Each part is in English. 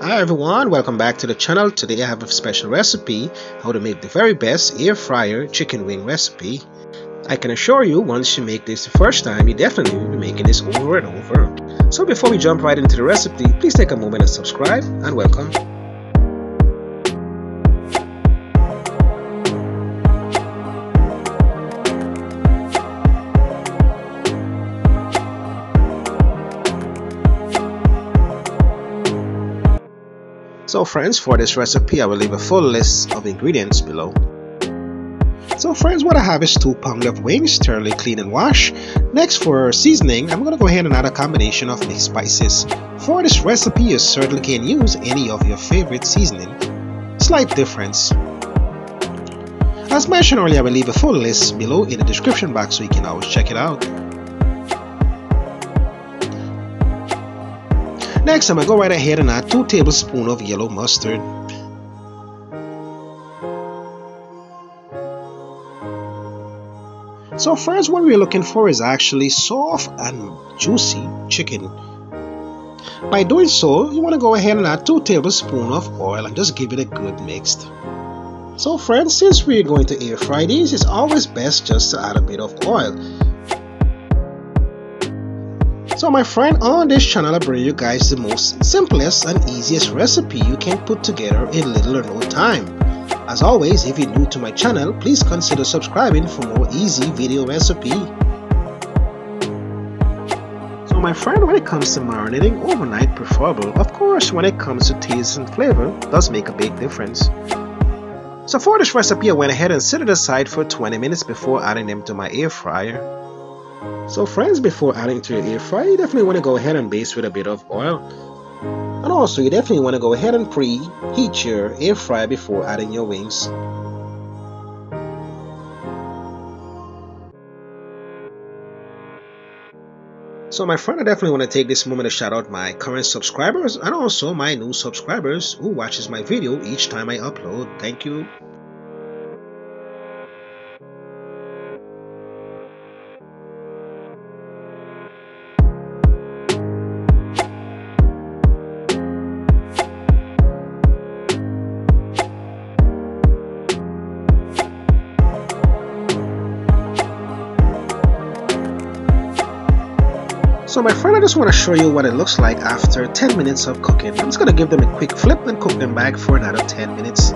Hi everyone, welcome back to the channel. Today I have a special recipe, how to make the very best air fryer chicken wing recipe. I can assure you, once you make this the first time, you definitely will be making this over and over. So before we jump right into the recipe, please take a moment and subscribe, and welcome. So friends, for this recipe I will leave a full list of ingredients below. So friends, what I have is 2 pounds of wings, thoroughly clean and washed. Next, for seasoning, I'm going to go ahead and add a combination of mixed spices. For this recipe, you certainly can use any of your favorite seasoning. Slight difference. As mentioned earlier, I will leave a full list below in the description box so you can always check it out. Next, I'm going to go right ahead and add 2 tablespoons of yellow mustard. So first, what we're looking for is actually soft and juicy chicken. By doing so, you want to go ahead and add 2 tablespoons of oil and just give it a good mix. So friends, since we're going to air fry these, it's always best just to add a bit of oil. So my friend, on this channel I bring you guys the most simplest and easiest recipe you can put together in little or no time. As always, if you're new to my channel, please consider subscribing for more easy video recipe. So my friend, when it comes to marinating, overnight preferable. Of course, when it comes to taste and flavor, it does make a big difference. So for this recipe, I went ahead and set it aside for 20 minutes before adding them to my air fryer. So friends, before adding to your air fryer, you definitely want to go ahead and baste with a bit of oil. And also, you definitely want to go ahead and preheat your air fryer before adding your wings. So my friend, I definitely want to take this moment to shout out my current subscribers and also my new subscribers who watches my video each time I upload. Thank you. So my friend, I just want to show you what it looks like after 10 minutes of cooking. I'm just going to give them a quick flip and cook them back for another 10 minutes.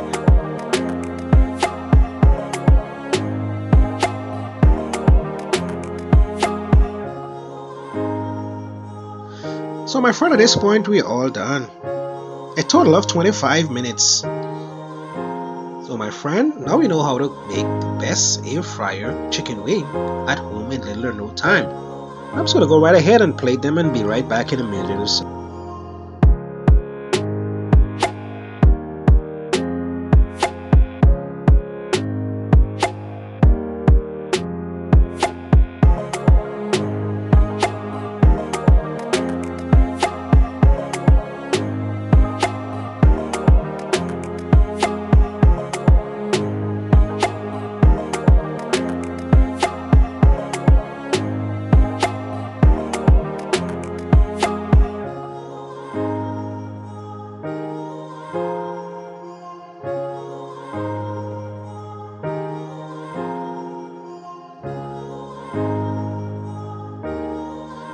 So my friend, at this point we are all done. A total of 25 minutes. So my friend, now you know how to make the best air fryer chicken wing at home in little or no time. I'm just going to go right ahead and plate them and be right back in a minute or so.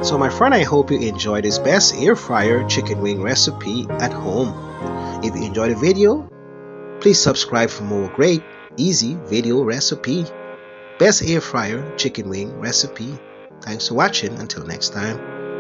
So my friend, I hope you enjoyed this best air fryer chicken wing recipe at home. If you enjoyed the video, please subscribe for more great, easy video recipe. Best air fryer chicken wing recipe. Thanks for watching. Until next time.